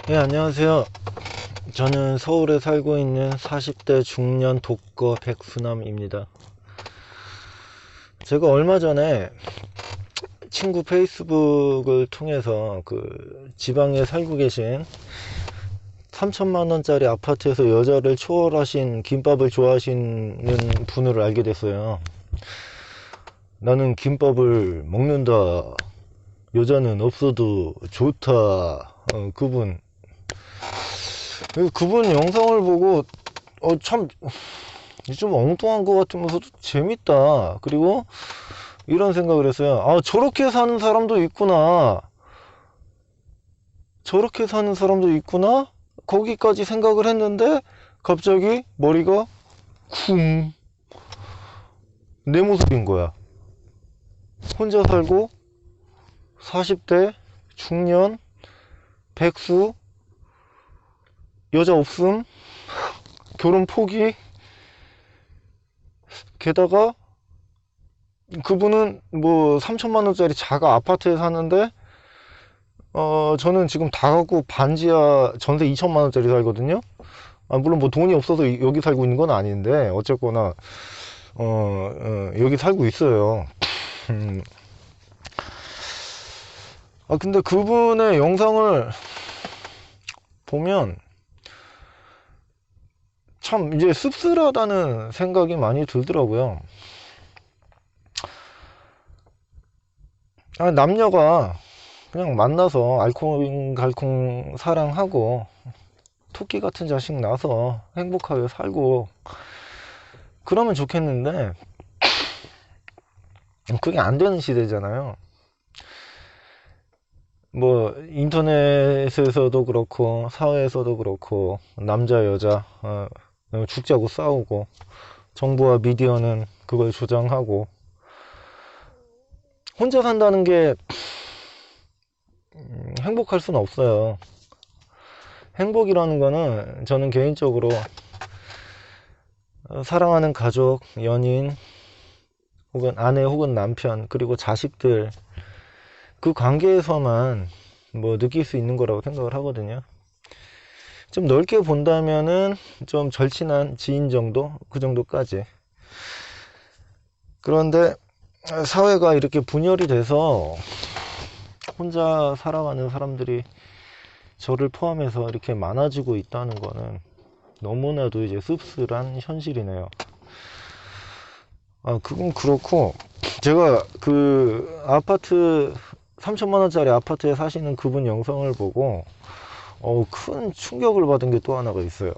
네, 안녕하세요. 저는 서울에 살고 있는 40대 중년 독거 백수남입니다. 제가 얼마 전에 친구 페이스북을 통해서 그 지방에 살고 계신 3천만 원짜리 아파트에서 여자를 초월하신 김밥을 좋아하시는 분을 알게 됐어요. 나는 김밥을 먹는다. 여자는 없어도 좋다. 그분 영상을 보고 참 좀 엉뚱한 것 같으면서도 재밌다. 그리고 이런 생각을 했어요. 아, 저렇게 사는 사람도 있구나. 저렇게 사는 사람도 있구나. 거기까지 생각을 했는데 갑자기 머리가 쿵, 내 모습인 거야. 혼자 살고 40대 중년 백수, 여자 없음, 결혼 포기. 게다가 그분은 뭐 3천만 원짜리 자가 아파트에 사는데 저는 지금 다가구 반지하 전세 2천만 원짜리 살거든요. 물론 뭐 돈이 없어서 여기 살고 있는 건 아닌데 어쨌거나 여기 살고 있어요. 근데 그분의 영상을 보면 참 이제 씁쓸하다는 생각이 많이 들더라고요. 남녀가 그냥 만나서 알콩달콩 사랑하고 토끼 같은 자식 낳아서 행복하게 살고 그러면 좋겠는데 그게 안 되는 시대잖아요. 뭐 인터넷에서도 그렇고 사회에서도 그렇고 남자 여자 죽자고 싸우고 정부와 미디어는 그걸 조장하고 혼자 산다는 게 행복할 수는 없어요. 행복이라는 거는 저는 개인적으로 사랑하는 가족, 연인 혹은 아내 혹은 남편 그리고 자식들 그 관계에서만 뭐 느낄 수 있는 거라고 생각을 하거든요. 좀 넓게 본다면은 좀 절친한 지인 정도? 그 정도까지. 그런데 사회가 이렇게 분열이 돼서 혼자 살아가는 사람들이 저를 포함해서 이렇게 많아지고 있다는 거는 너무나도 이제 씁쓸한 현실이네요. 그건 그렇고 제가 그 아파트 3천만 원짜리 아파트에 사시는 그분 영상을 보고 큰 충격을 받은 게 또 하나가 있어요.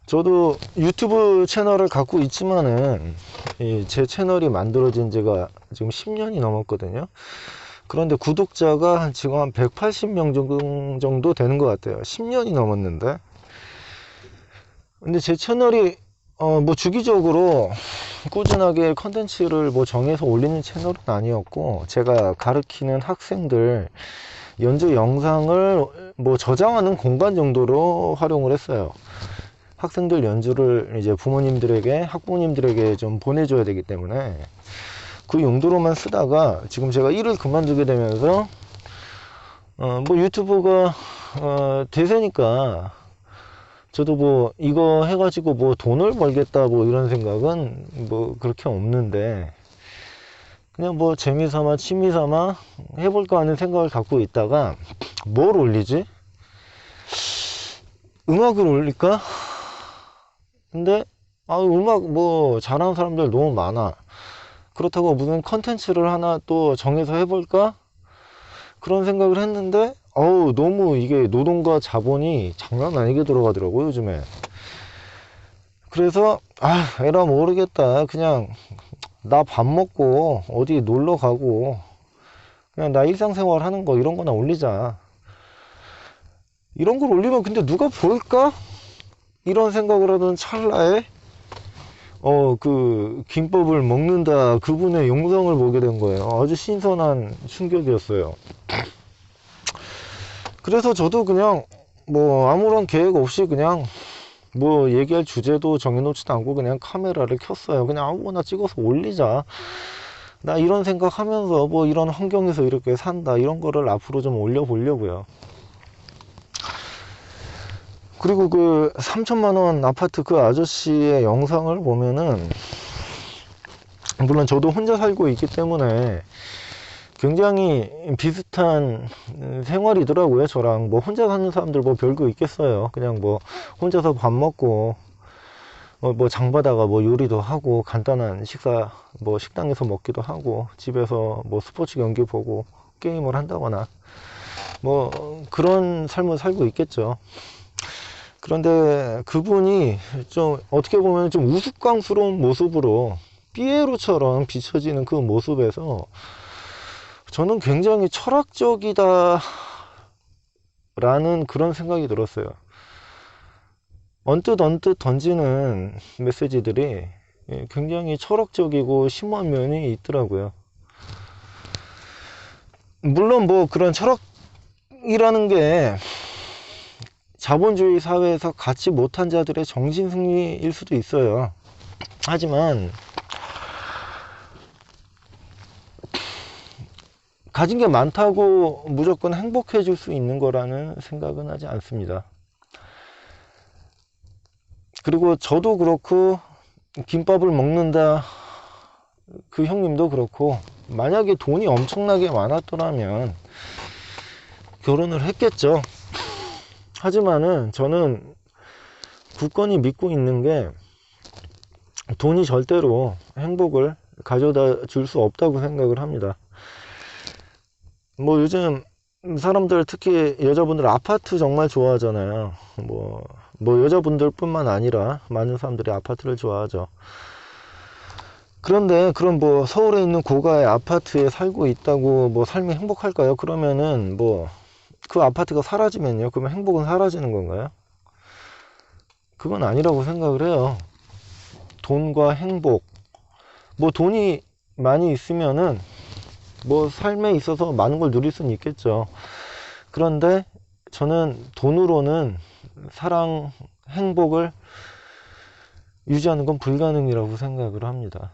저도 유튜브 채널을 갖고 있지만은 제 채널이 만들어진 지가 지금 10년이 넘었거든요. 그런데 구독자가 지금 한 180명 정도 되는 것 같아요. 10년이 넘었는데. 근데 제 채널이 뭐 주기적으로 꾸준하게 컨텐츠를 뭐 정해서 올리는 채널은 아니었고, 제가 가르치는 학생들 연주 영상을 뭐 저장하는 공간 정도로 활용을 했어요. 학생들 연주를 이제 부모님들에게, 학부모님들에게 좀 보내줘야 되기 때문에 그 용도로만 쓰다가 지금 제가 일을 그만두게 되면서 뭐 유튜브가 대세니까 저도 뭐 이거 해가지고 뭐 돈을 벌겠다 뭐 이런 생각은 뭐 그렇게 없는데 그냥 뭐 재미삼아 취미삼아 해볼까 하는 생각을 갖고 있다가 뭘 올리지? 음악을 올릴까? 근데 음악 뭐 잘하는 사람들 너무 많아. 그렇다고 무슨 컨텐츠를 하나 또 정해서 해볼까? 그런 생각을 했는데 너무 이게 노동과 자본이 장난 아니게 들어가더라고요 요즘에. 그래서 에라 모르겠다, 그냥 나 밥 먹고 어디 놀러 가고 그냥 나 일상생활 하는 거 이런 거나 올리자. 이런 걸 올리면 근데 누가 볼까? 이런 생각을 하던 찰나에 그 김밥을 먹는다 그분의 영상을 보게 된 거예요. 아주 신선한 충격이었어요. 그래서 저도 그냥 뭐 아무런 계획 없이 그냥 뭐 얘기할 주제도 정해놓지도 않고 그냥 카메라를 켰어요. 그냥 아무거나 찍어서 올리자. 나 이런 생각하면서 뭐 이런 환경에서 이렇게 산다, 이런 거를 앞으로 좀 올려보려고요. 그리고 그 3천만 원 아파트 그 아저씨의 영상을 보면은, 물론 저도 혼자 살고 있기 때문에 굉장히 비슷한 생활이더라고요. 저랑 뭐 혼자 사는 사람들 뭐 별거 있겠어요. 그냥 뭐 혼자서 밥 먹고 뭐 장 봐다가 뭐 요리도 하고 간단한 식사 뭐 식당에서 먹기도 하고 집에서 뭐 스포츠 경기 보고 게임을 한다거나 뭐 그런 삶을 살고 있겠죠. 그런데 그분이 좀 어떻게 보면 좀 우스꽝스러운 모습으로 피에로처럼 비춰지는 그 모습에서 저는 굉장히 철학적이다 라는 그런 생각이 들었어요. 언뜻 던지는 메시지들이 굉장히 철학적이고 심오한 면이 있더라고요. 물론 뭐 그런 철학이라는 게 자본주의 사회에서 갖지 못한 자들의 정신승리일 수도 있어요. 하지만 가진 게 많다고 무조건 행복해질 수 있는 거라는 생각은 하지 않습니다. 그리고 저도 그렇고 김밥을 먹는다 그 형님도 그렇고 만약에 돈이 엄청나게 많았더라면 결혼을 했겠죠. 하지만은 저는 굳건히 믿고 있는 게 돈이 절대로 행복을 가져다 줄 수 없다고 생각을 합니다. 뭐 요즘 사람들 특히 여자분들 아파트 정말 좋아하잖아요. 뭐 여자분들 뿐만 아니라 많은 사람들이 아파트를 좋아하죠. 그런데 그럼 뭐 서울에 있는 고가의 아파트에 살고 있다고 뭐 삶이 행복할까요? 그러면은 뭐 그 아파트가 사라지면요, 그러면 행복은 사라지는 건가요? 그건 아니라고 생각을 해요. 돈과 행복, 뭐 돈이 많이 있으면은 뭐 삶에 있어서 많은 걸 누릴 수는 있겠죠. 그런데 저는 돈으로는 사랑, 행복을 유지하는 건 불가능이라고 생각을 합니다.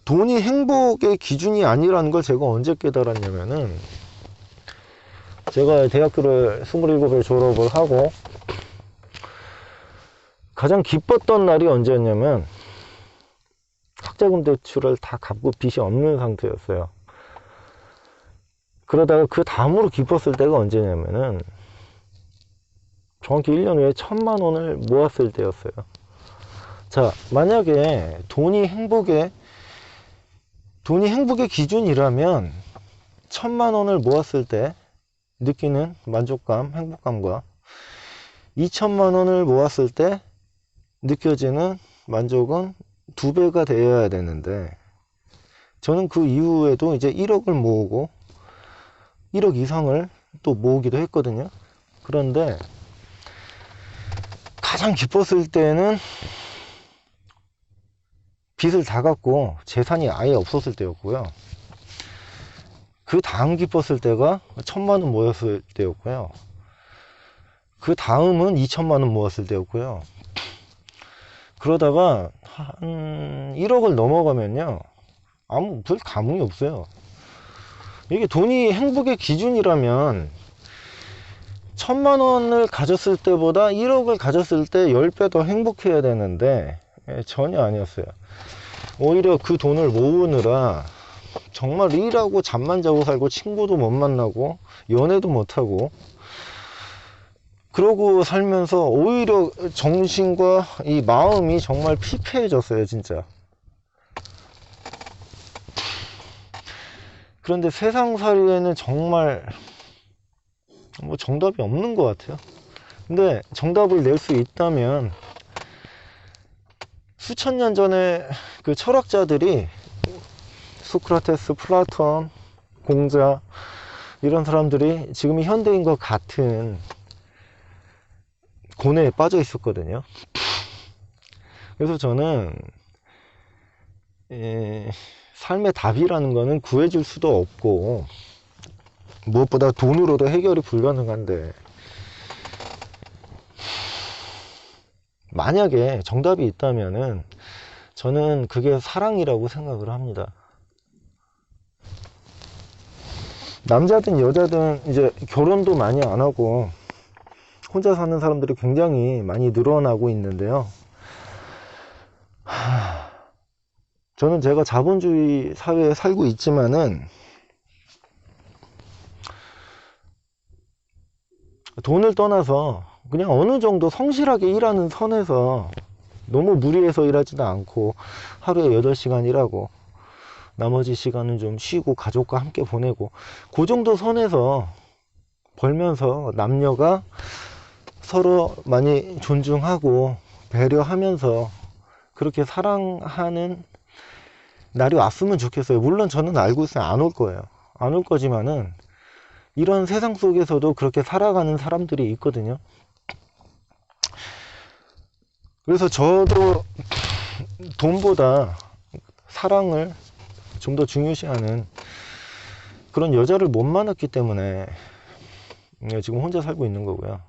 돈이 행복의 기준이 아니라는 걸 제가 언제 깨달았냐면은, 제가 대학교를 27에 졸업을 하고 가장 기뻤던 날이 언제였냐면 학자금 대출을 다 갚고 빚이 없는 상태였어요. 그러다가 그 다음으로 기뻤을 때가 언제냐면은 정확히 1년 후에 1,000만 원을 모았을 때였어요. 자, 만약에 돈이 행복의 기준이라면 1,000만 원을 모았을 때 느끼는 만족감, 행복감과 2,000만 원을 모았을 때 느껴지는 만족은 2배가 되어야 되는데, 저는 그 이후에도 이제 1억을 모으고 1억 이상을 또 모으기도 했거든요. 그런데 가장 기뻤을 때는 빚을 다 갚고 재산이 아예 없었을 때였고요. 그 다음 기뻤을 때가 1,000만 원 모였을 때였고요. 그 다음은 2,000만 원 모았을 때였고요. 그러다가 한 1억을 넘어가면요, 별 감흥이 없어요. 이게 돈이 행복의 기준이라면 1,000만 원을 가졌을 때보다 1억을 가졌을 때 10배 더 행복해야 되는데 전혀 아니었어요. 오히려 그 돈을 모으느라 정말 일하고 잠만 자고 살고 친구도 못 만나고 연애도 못하고 그러고 살면서 오히려 정신과 이 마음이 정말 피폐해졌어요, 진짜. 그런데 세상살이에는 정말 뭐 정답이 없는 것 같아요. 근데 정답을 낼 수 있다면 수천 년 전에 그 철학자들이 소크라테스, 플라톤, 공자 이런 사람들이 지금 현대인과 같은 고뇌에 빠져 있었거든요. 그래서 저는 삶의 답이라는 거는 구해줄 수도 없고 무엇보다 돈으로도 해결이 불가능한데, 만약에 정답이 있다면은 저는 그게 사랑이라고 생각을 합니다. 남자든 여자든 이제 결혼도 많이 안 하고 혼자 사는 사람들이 굉장히 많이 늘어나고 있는데요. 저는 제가 자본주의 사회에 살고 있지만은 돈을 떠나서 그냥 어느 정도 성실하게 일하는 선에서 너무 무리해서 일하지도 않고 하루에 8시간 일하고 나머지 시간은 좀 쉬고 가족과 함께 보내고 그 정도 선에서 벌면서 남녀가 서로 많이 존중하고 배려하면서 그렇게 사랑하는 날이 왔으면 좋겠어요. 물론 저는 알고 있어요. 안 올 거예요. 안 올 거지만은 이런 세상 속에서도 그렇게 살아가는 사람들이 있거든요. 그래서 저도 돈보다 사랑을 좀 더 중요시하는 그런 여자를 못 만났기 때문에 지금 혼자 살고 있는 거고요.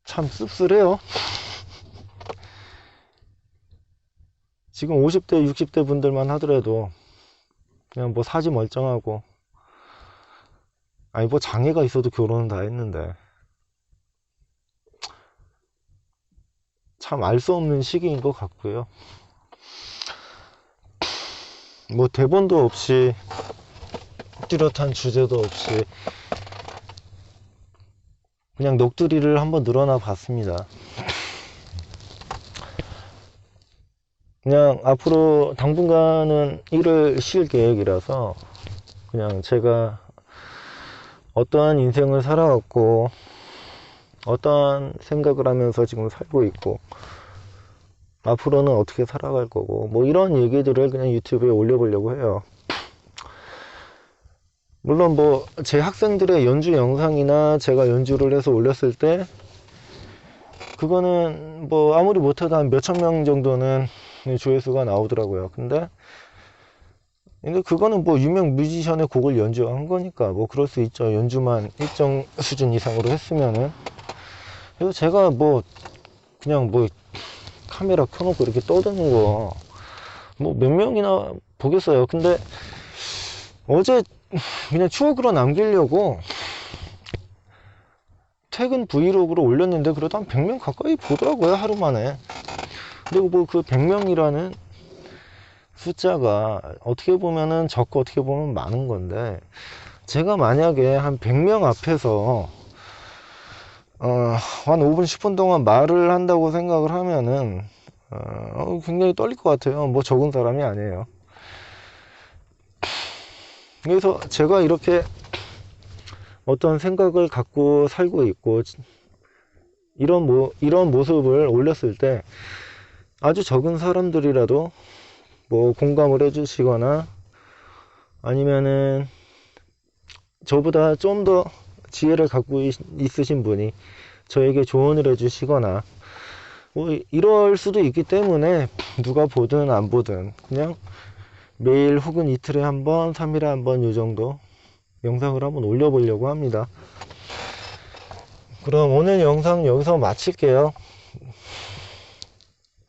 참 씁쓸해요. 지금 50대 60대 분들만 하더라도 그냥 뭐 사지 멀쩡하고 아니 뭐 장애가 있어도 결혼은 다 했는데 참 알 수 없는 시기인 것 같고요. 뭐 대본도 없이 뚜렷한 주제도 없이 그냥 녹두리를 한번 늘어나 봤습니다. 그냥 앞으로 당분간은 일을 쉴 계획이라서 그냥 제가 어떠한 인생을 살아왔고 어떠한 생각을 하면서 지금 살고 있고 앞으로는 어떻게 살아갈 거고 뭐 이런 얘기들을 그냥 유튜브에 올려보려고 해요. 물론 뭐 제 학생들의 연주 영상이나 제가 연주를 해서 올렸을 때 그거는 뭐 아무리 못해도 한 몇천 명 정도는 조회수가 나오더라고요. 근데 그거는 뭐 유명 뮤지션의 곡을 연주한 거니까 뭐 그럴 수 있죠. 연주만 일정 수준 이상으로 했으면은. 그래서 제가 뭐 그냥 뭐 카메라 켜놓고 이렇게 떠드는 거 뭐 몇 명이나 보겠어요. 근데 어제 그냥 추억으로 남기려고 퇴근 브이로그로 올렸는데 그래도 한 100명 가까이 보더라고요, 하루 만에. 그리고 뭐 그 100명이라는 숫자가 어떻게 보면은 적고 어떻게 보면 많은 건데 제가 만약에 한 100명 앞에서 한 5분 10분 동안 말을 한다고 생각을 하면은 굉장히 떨릴 것 같아요. 뭐 적은 사람이 아니에요. 그래서 제가 이렇게 어떤 생각을 갖고 살고 있고 이런 모습을 올렸을 때 아주 적은 사람들이라도 뭐 공감을 해주시거나 아니면은 저보다 좀 더 지혜를 갖고 있으신 분이 저에게 조언을 해주시거나 뭐 이럴 수도 있기 때문에 누가 보든 안 보든 그냥 매일 혹은 이틀에 한 번, 3일에 한 번 요 정도 영상을 한번 올려보려고 합니다. 그럼 오늘 영상 여기서 마칠게요.